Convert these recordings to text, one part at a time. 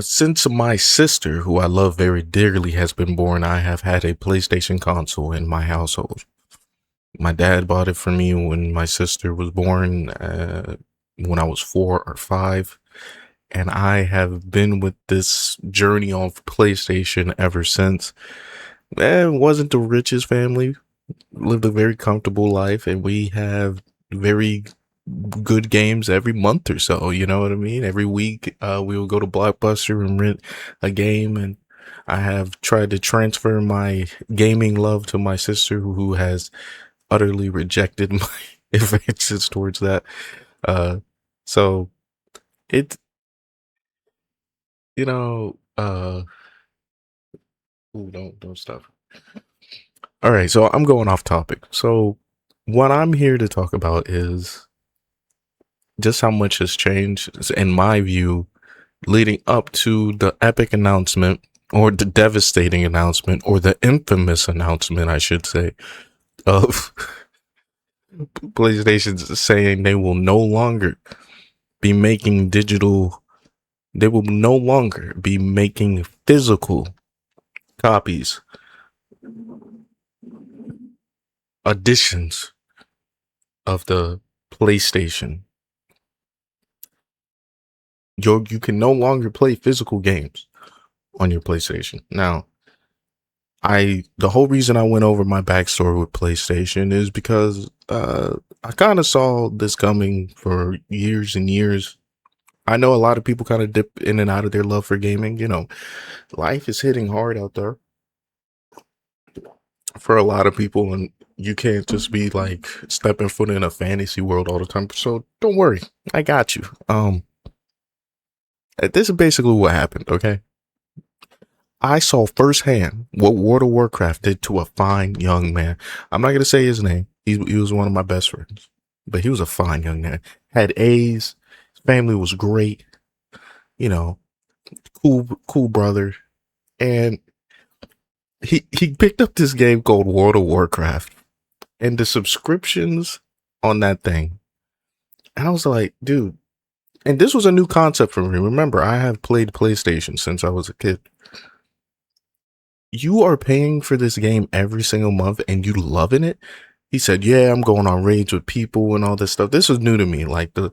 Since my sister, who I love very dearly, has been born, I have had a PlayStation console in my household. My dad bought it for me when my sister was born, when I was 4 or 5, and I have been with this journey on PlayStation ever since. It wasn't the richest family, lived a very comfortable life, and we have very good games every month or so. You know what I mean? Every week, we will go to Blockbuster and rent a game. And I have tried to transfer my gaming love to my sister, who has utterly rejected my advances towards that. Uh, so it, you know, ooh, don't stop. All right, so I'm going off topic. So what I'm here to talk about is just how much has changed, in my view, leading up to the epic announcement, or the devastating announcement, or the infamous announcement, I should say, of PlayStation saying they will no longer be making they will no longer be making physical copies, editions of the PlayStation. You can no longer play physical games on your PlayStation. Now, the whole reason I went over my backstory with PlayStation is because I kind of saw this coming for years and years. I know a lot of people kind of dip in and out of their love for gaming. Life is hitting hard out there for a lot of people, and you can't just be like stepping foot in a fantasy world all the time. So don't worry, I got you. This is basically what happened. Okay, I saw firsthand what World of Warcraft did to a fine young man. I'm not gonna say his name. He was one of my best friends, but he was a fine young man. Had A's. His family was great. You know, cool brother. And he picked up this game called World of Warcraft, and the subscriptions on that thing. And I was like, dude. And this was a new concept for me. Remember, I have played PlayStation since I was a kid. You are paying for this game every single month and you loving it? He said, yeah, I'm going on raids with people and all this stuff. This was new to me. Like the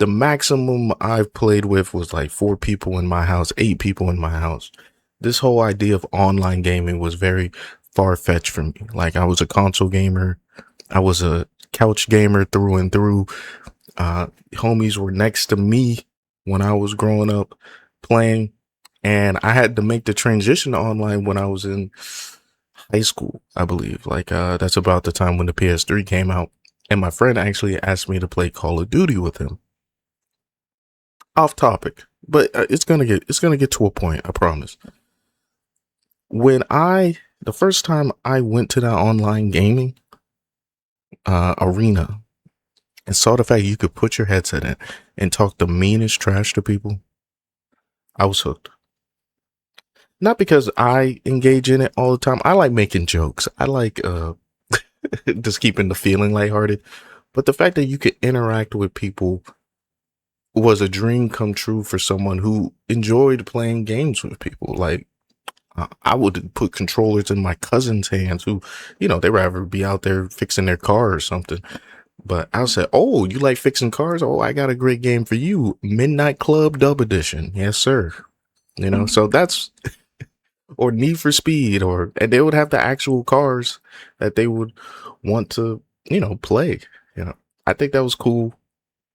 maximum I've played with was like 4 people in my house, 8 people in my house. This whole idea of online gaming was very far-fetched for me. Like, I was a console gamer. I was a couch gamer through and through. Homies were next to me when I was growing up playing. And I had to make the transition to online when I was in high school, I believe. Like, that's about the time when the PS3 came out. And my friend actually asked me to play Call of Duty with him. Off topic, but it's gonna get to a point, I promise. The first time I went to that online gaming arena and saw the fact you could put your headset in and talk the meanest trash to people, I was hooked. Not because I engage in it all the time. I like making jokes. I like just keeping the feeling lighthearted. But the fact that you could interact with people was a dream come true for someone who enjoyed playing games with people. Like, I would put controllers in my cousin's hands who, they'd rather be out there fixing their car or something. But I said, oh, you like fixing cars? Oh, I got a great game for you. Midnight Club Dub Edition. Yes, sir. So that's, or Need for Speed, and they would have the actual cars that they would want to, play. I think that was cool.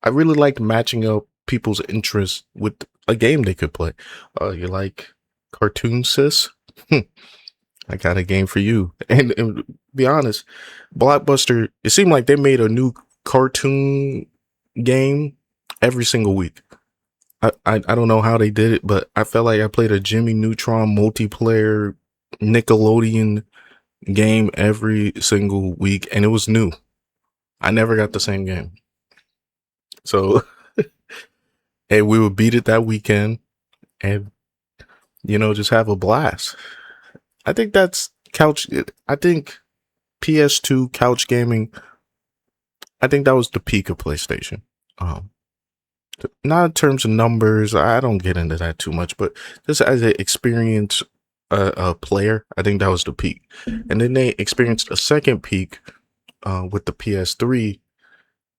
I really liked matching up people's interests with a game they could play. You like cartoon, sis? I got a game for you. And be honest, Blockbuster, it seemed like they made a new cartoon game every single week. I don't know how they did it, but I felt like I played a Jimmy Neutron multiplayer Nickelodeon game every single week, and it was new. I never got the same game. So, and we would beat it that weekend and, just have a blast. I think I think PS2 couch gaming, I think that was the peak of PlayStation. Not in terms of numbers, I don't get into that too much, but just as an experience a player, I think that was the peak. And then they experienced a second peak with the PS3,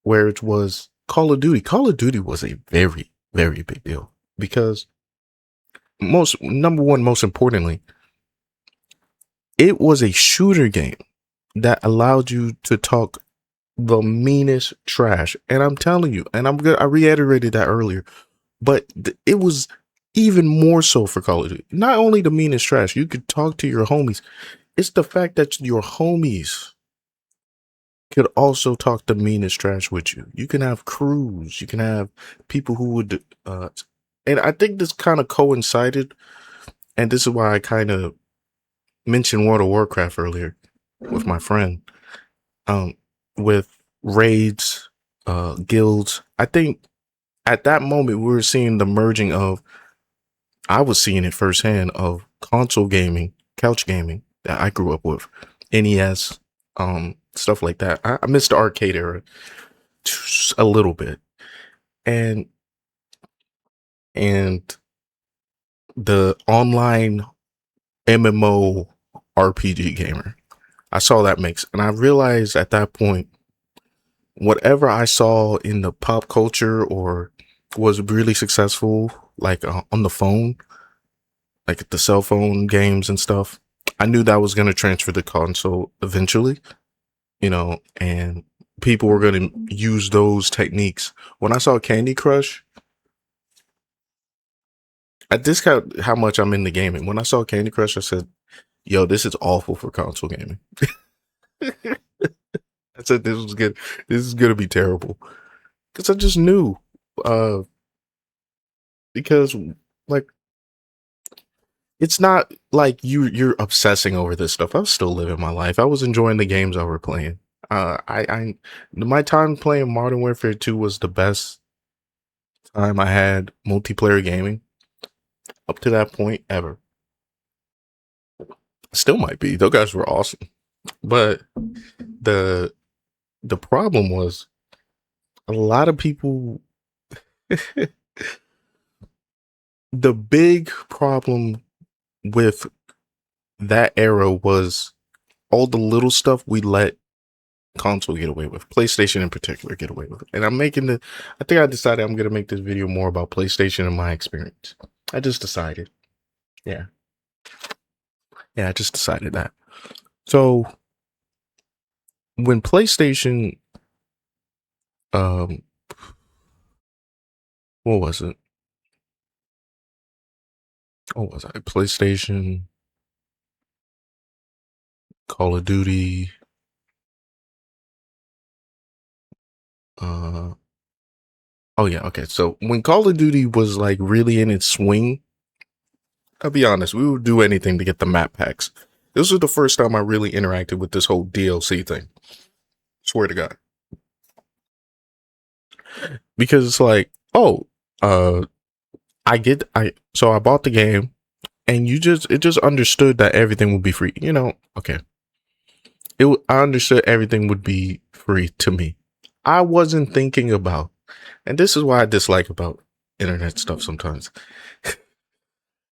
where it was Call of Duty. Call of Duty was a very, very big deal because number one, most importantly, it was a shooter game that allowed you to talk the meanest trash. And I'm telling you, and I reiterated that earlier, but it was even more so for Call of Duty. Not only the meanest trash, you could talk to your homies. It's the fact that your homies could also talk the meanest trash with you. You can have crews, you can have people who would, and I think this kind of coincided, and this is why I kind of mentioned World of Warcraft earlier with my friend, with raids, guilds. I think at that moment we were seeing the merging of, I was seeing it firsthand, of console gaming, couch gaming that I grew up with, NES, stuff like that. I missed the arcade era a little bit, and the online MMO RPG gamer. I saw that mix, and I realized at that point, whatever I saw in the pop culture or was really successful, like on the phone, like the cell phone games and stuff, I knew that was going to transfer to console eventually, and people were going to use those techniques. When I saw Candy Crush, I discount how much I'm into gaming. When I saw Candy Crush, I said, yo, this is awful for console gaming. I said, this was good. This is going to be terrible. Because I just knew. Because, like, it's not like you're obsessing over this stuff. I was still living my life. I was enjoying the games I were playing. My time playing Modern Warfare 2 was the best time I had multiplayer gaming up to that point ever. Still might be. Those guys were awesome. But the problem was a lot of people the big problem with that era was all the little stuff we let console get away with, PlayStation in particular get away with. And I think I decided I'm going to make this video more about PlayStation and my experience. I just decided. Yeah. Yeah, I just decided that. So when PlayStation, what was it? What was I? PlayStation, Call of Duty, oh yeah, okay. So when Call of Duty was like really in its swing, I'll be honest, we would do anything to get the map packs. This was the first time I really interacted with this whole DLC thing. Swear to God. Because it's like, oh, so I bought the game and it just understood that everything would be free. Okay. I understood everything would be free to me. I wasn't thinking about, and this is why I dislike about internet stuff sometimes.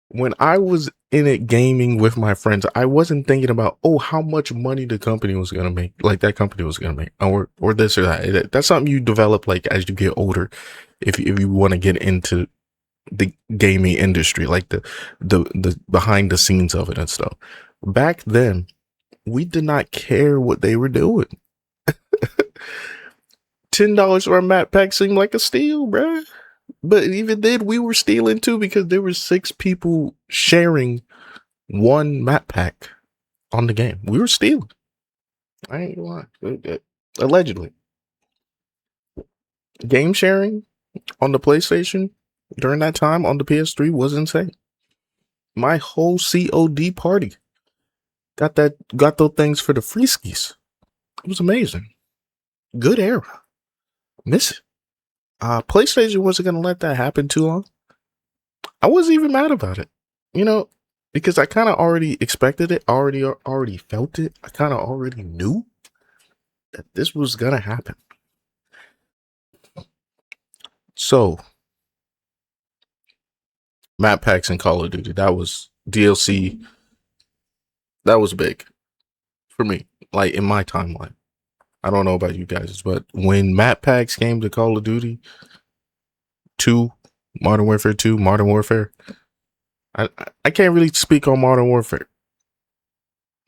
When I was in it gaming with my friends, I wasn't thinking about, how much money the company was going to make, like that company was going to make, or this or that. That's something you develop like as you get older, if you want to get into the gaming industry, like the behind the scenes of it and stuff. Back then, we did not care what they were doing. $10 for a map pack seemed like a steal, bruh. But even then, we were stealing too because there were 6 people sharing one map pack on the game. We were stealing. I ain't lying. Allegedly. Game sharing on the PlayStation during that time on the PS3 was insane. My whole COD party got those things for the free skis. It was amazing. Good era. Miss it. PlayStation wasn't gonna let that happen too long. I wasn't even mad about it, because I kind of already expected it, already felt it. I kind of already knew that this was gonna happen. So Map packs in Call of Duty. That was DLC. That was big for me. Like in my timeline. I don't know about you guys, but when map packs came to Call of Duty 2, Modern Warfare 2, Modern Warfare, I can't really speak on Modern Warfare.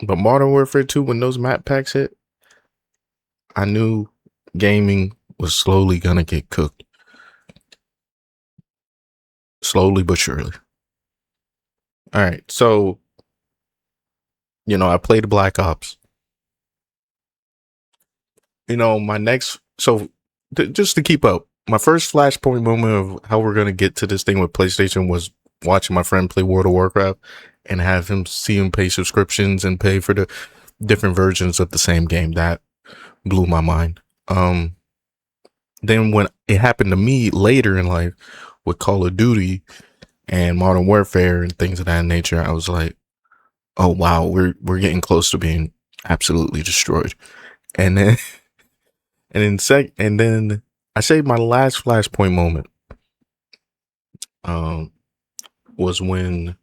But Modern Warfare 2, when those map packs hit, I knew gaming was slowly gonna get cooked. Slowly but surely. Alright, so I played Black Ops. My next just to keep up, my first flashpoint moment of how we're gonna get to this thing with PlayStation was watching my friend play World of Warcraft and have him see him pay subscriptions and pay for the different versions of the same game. That blew my mind. Then when it happened to me later in life with Call of Duty and Modern Warfare and things of that nature, I was like, oh wow, we're getting close to being absolutely destroyed. And then and then I say my last flashpoint moment was when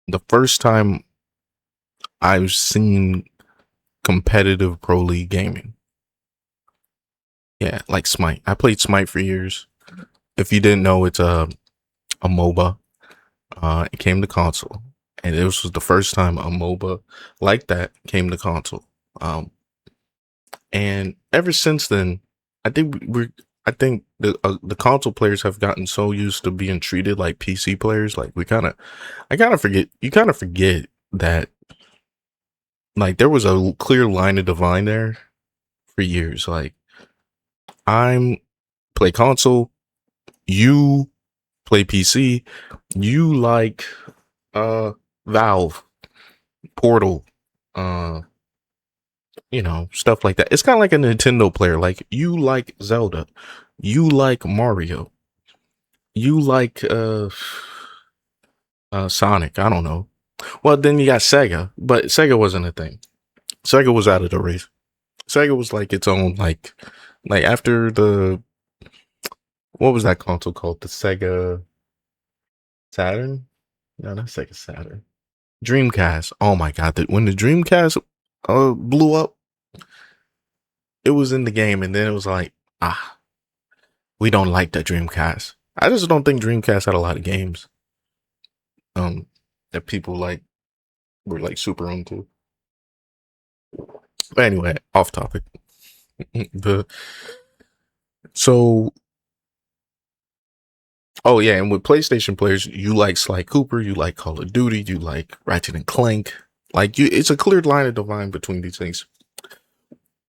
the first time I've seen competitive pro league gaming. Yeah, like Smite. I played Smite for years. If you didn't know, it's a MOBA. It came to console, and this was the first time a MOBA like that came to console. And ever since then, I think the console players have gotten so used to being treated like PC players. Like you kind of forget that like there was a clear line of divine there for years. Like I'm play console, you play PC, you like Valve, Portal, stuff like that. It's kind of like a Nintendo player. Like you like Zelda, you like Mario, you like Sonic. I don't know. Well, then you got Sega, but Sega wasn't a thing. Sega was out of the race. Sega was like its own like after the what was that console called? The Sega Saturn? No, not Sega Saturn. Dreamcast. Oh my god! When the Dreamcast blew up, it was in the game, and then it was like, we don't like the Dreamcast. I just don't think Dreamcast had a lot of games that people were like super into. But anyway, off topic. the so Oh yeah, and with PlayStation players, you like Sly Cooper, you like Call of Duty, you like Ratchet and Clank. Like it's a clear line of divine between these things.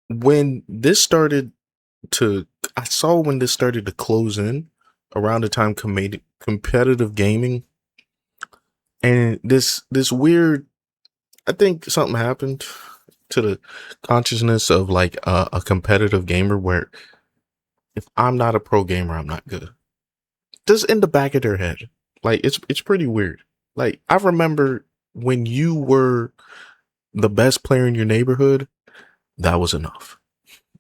When this started I saw when this started to close in around the time competitive gaming, and this weird. I think something happened to the consciousness of like a competitive gamer where if I'm not a pro gamer, I'm not good. Just in the back of their head. Like it's pretty weird. Like I remember when you were the best player in your neighborhood, that was enough.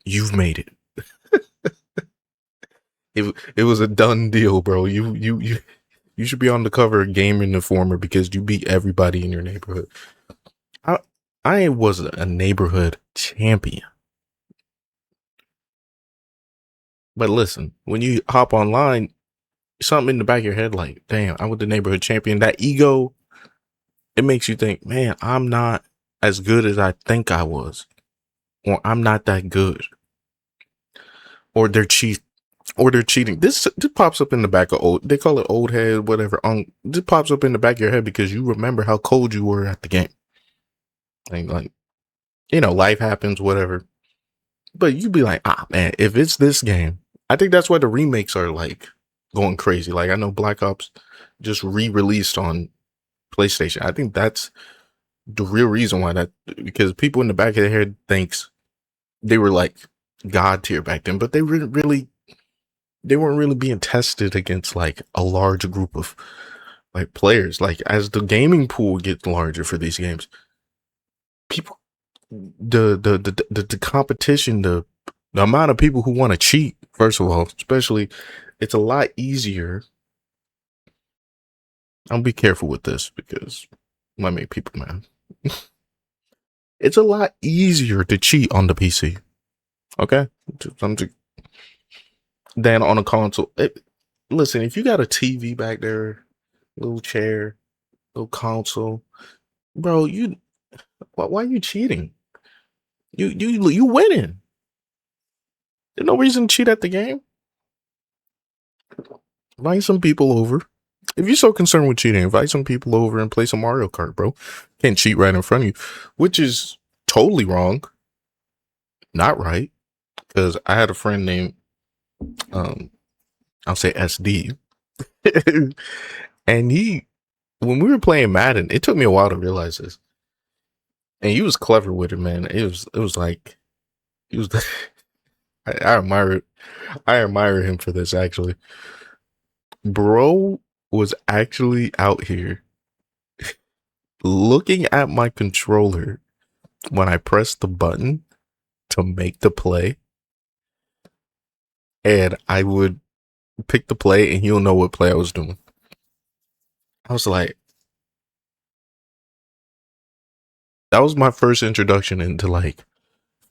You've made it. It was a done deal, bro. You should be on the cover of Game Informer because you beat everybody in your neighborhood. I was a neighborhood champion. But listen, when you hop online, something in the back of your head like, damn, I was the neighborhood champion. That ego, it makes you think, man, I'm not as good as I think I was. Or I'm not that good. Or they're cheating. This pops up in the back of they call it old head, whatever. This pops up in the back of your head because you remember how cold you were at the game. Like life happens, whatever. But you be like, man, if it's this game, I think that's why the remakes are like going crazy. Like I know Black Ops just re-released on PlayStation. I think that's the real reason why because people in the back of their head thinks they were like god tier back then, but they weren't really being tested against like a large group of like players. Like as the gaming pool gets larger for these games, people the competition, the The amount of people who want to cheat, first of all, especially, it's a lot easier. I'll be careful with this because it might make people mad. It's a lot easier to cheat on the PC. Okay? Than on a console. Listen, if you got a TV back there, little chair, little console, bro, why are you cheating? You winning. There's no reason to cheat at the game. Invite some people over. If you're so concerned with cheating, invite some people over and play some Mario Kart, bro. Can't cheat right in front of you, which is totally wrong. Not right. Because I had a friend named, I'll say SD. And when we were playing Madden, it took me a while to realize this. And he was clever with it, man. It was like, he was, I admire him for this, actually. Bro was actually out here looking at my controller when I pressed the button to make the play, and I would pick the play and he'll know what play I was doing. I was like, that was my first introduction into like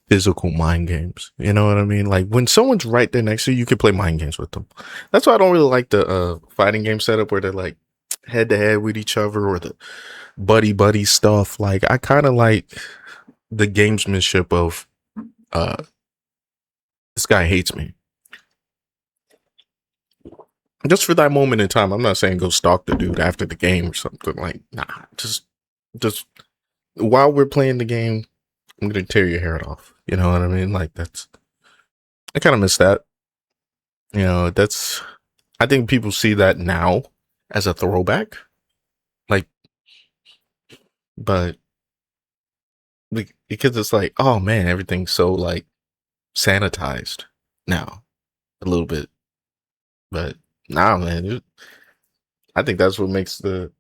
physical mind games. You know what I mean? Like when someone's right there next to you, you can play mind games with them. That's why I don't really like the fighting game setup where they're like head to head with each other or the buddy stuff. Like I kind of like the gamesmanship of this guy hates me. Just for that moment in time. I'm not saying go stalk the dude after the game or something. Like, nah, just while we're playing the game, I'm gonna tear your hair off. You know what I mean? Like I kind of miss that. You know, I think people see that now as a throwback. Like, but because it's like, oh man, everything's so like sanitized now a little bit. But nah, man, I think that's what makes the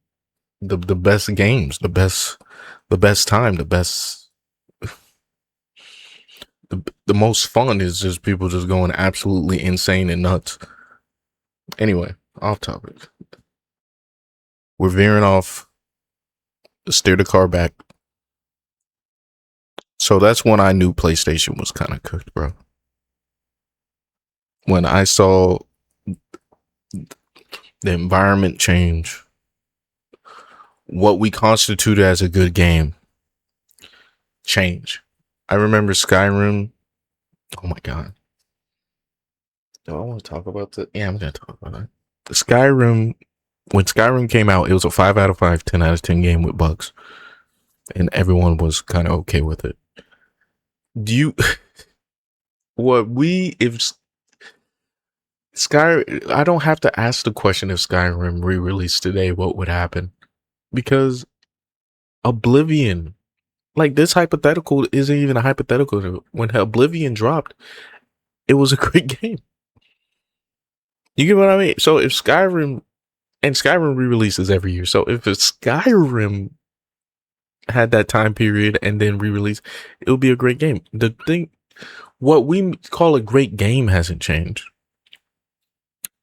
best games, the best time, the most fun is just people just going absolutely insane and nuts. Anyway, off topic. We're veering off. Steer the car back. So that's when I knew PlayStation was kind of cooked, bro. When I saw the environment change, what we constituted as a good game change. I remember Skyrim. Oh my god. Do I want to talk about that? Yeah, I'm going to talk about it. Skyrim, when Skyrim came out, it was a 5 out of 5, 10 out of 10 game with bugs. And everyone was kind of okay with it. If I don't have to ask the question if Skyrim re-released today, what would happen? Because Oblivion, like this hypothetical isn't even a hypothetical. When Oblivion dropped, it was a great game. You get what I mean? So if Skyrim re-releases every year. So if Skyrim had that time period and then re-release, it would be a great game. The thing, what we call a great game hasn't changed.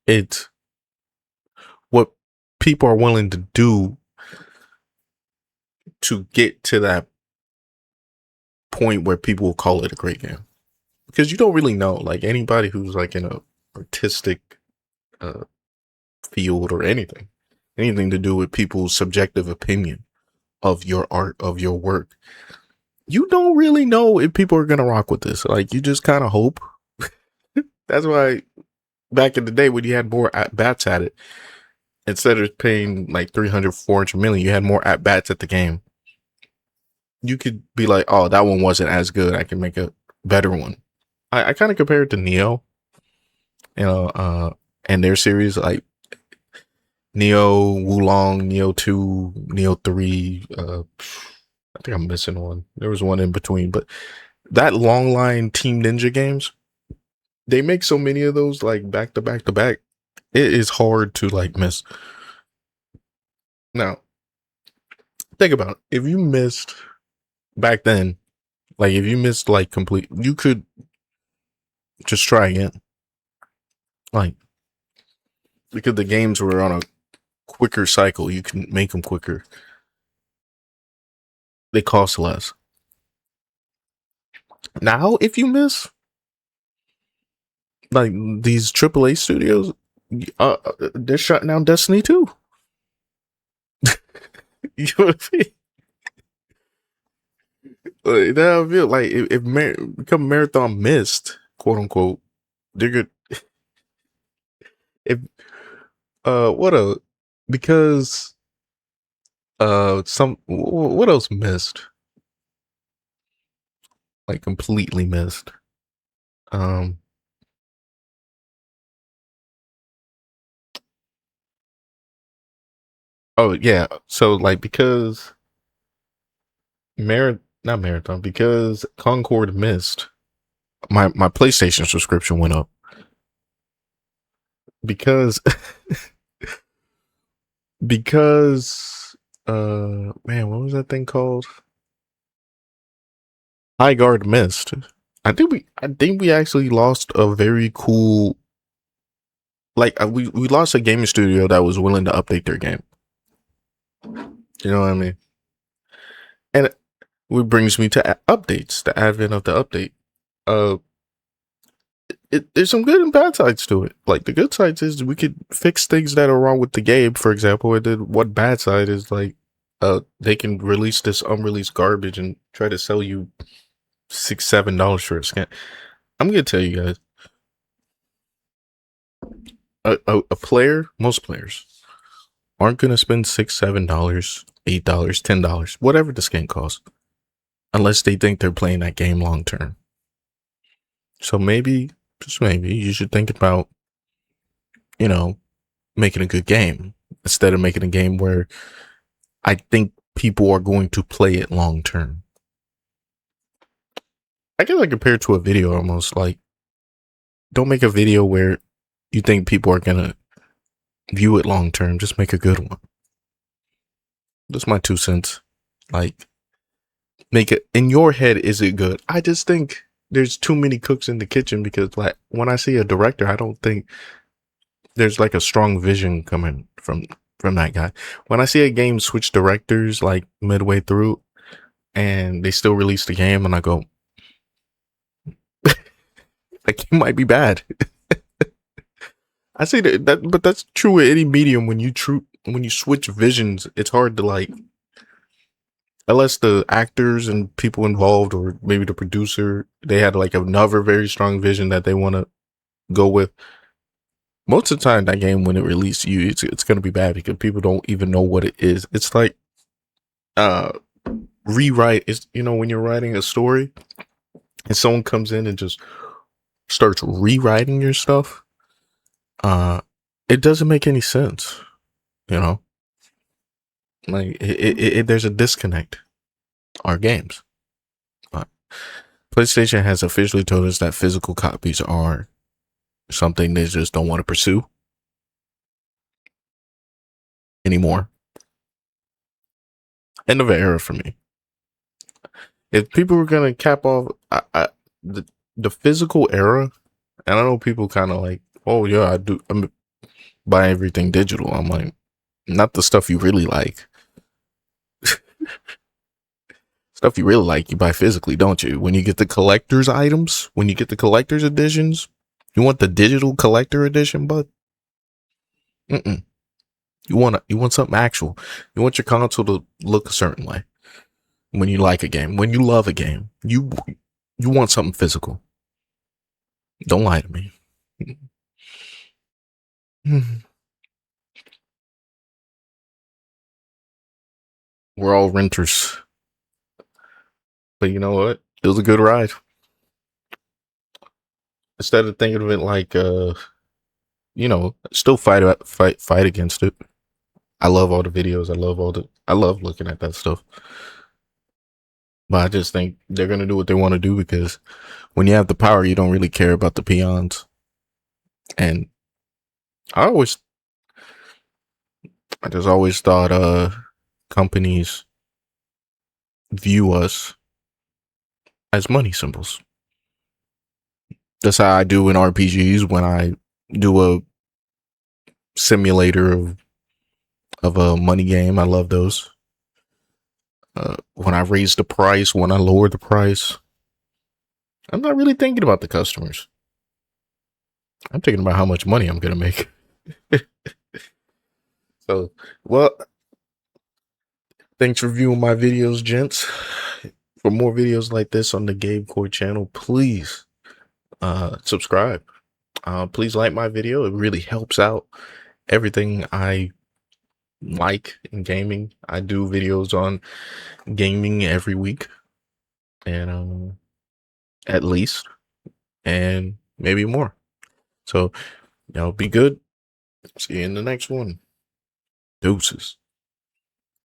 It's what people are willing to do to get to that point where people will call it a great game. Because you don't really know, like anybody who's like in a artistic field or anything to do with people's subjective opinion of your art, of your work, you don't really know if people are gonna rock with this. Like you just kind of hope. That's why back in the day when you had more at bats at it, instead of paying like 300, 400 million, you had more at bats at the game. You could be like, oh, that one wasn't as good. I can make a better one. I kind of compare it to Neo, and their series like Neo, Wulong, Neo 2, Neo 3. I think I'm missing one. There was one in between, but that long line Team Ninja games, they make so many of those like back to back to back. It is hard to like miss. Now, think about it. If you missed back then, like if you missed like complete, you could Just try again. Like, because the games were on a quicker cycle, you can make them quicker. They cost less. Now, if you miss, like these AAA studios, they're shutting down Destiny too. You know what I mean? Like, that I feel like if become marathon missed, quote unquote, they're good. If what a because what else missed, like completely missed. Um, oh yeah, so like because not marathon, because Concord missed, my PlayStation subscription went up because because man, what was that thing called? High Guard missed. I think we actually lost a very cool, like we lost a gaming studio that was willing to update their game. You know what I mean? And it brings me to updates, the advent of the update. Uh, there's some good and bad sides to it. Like the good sides is we could fix things that are wrong with the game, for example. And then one bad side is like, they can release this unreleased garbage and try to sell you $6-7 for a scan. I'm gonna tell you guys, most players aren't gonna spend $6-7, $8, $10, whatever the skin costs, unless they think they're playing that game long term. So maybe, just maybe, you should think about, you know, making a good game instead of making a game where I think people are going to play it long term. I guess I compare it to a video almost. Like, don't make a video where you think people are gonna view it long term. Just make a good one. That's my 2 cents. Like, make it in your head. Is it good? I just think there's too many cooks in the kitchen, because like when I see a director, I don't think there's like a strong vision coming from that guy. When I see a game switch directors like midway through and they still release the game, and I go, that game might be bad. I say that, but that's true with any medium. When you switch visions, it's hard to like, unless the actors and people involved, or maybe the producer, they had like another very strong vision that they want to go with. Most of the time, that game, when it releases, it's going to be bad because people don't even know what it is. It's like rewrite. It's, when you're writing a story and someone comes in and just starts rewriting your stuff, it doesn't make any sense. Like there's a disconnect. Our games, but PlayStation has officially told us that physical copies are something they just don't want to pursue anymore. End of an era for me. If people were gonna cap off the physical era, and I know people kind of like, oh yeah, I'm buying everything digital. I'm like, not the stuff you really like. Stuff you really like, you buy physically, don't you? When you get the collector's items, when you get the collector's editions, you want the digital collector edition, but you want something actual. You want your console to look a certain way. When you like a game, when you love a game, you want something physical. Don't lie to me. We're all renters. But you know what? It was a good ride. Instead of thinking of it like, still fight against it. I love all the videos. I love looking at that stuff. But I just think they're going to do what they want to do, because when you have the power, you don't really care about the peons. And I just always thought companies view us as money symbols. That's how I do in RPGs when I do a simulator of a money game. I love those. When I raise the price, when I lower the price, I'm not really thinking about the customers. I'm thinking about how much money I'm gonna make. So, well, thanks for viewing my videos, gents. For more videos like this on the Gabe Core channel, please subscribe. Please like my video. It really helps out everything I like in gaming. I do videos on gaming every week, and at least, and maybe more. So, be good. See you in the next one. Deuces.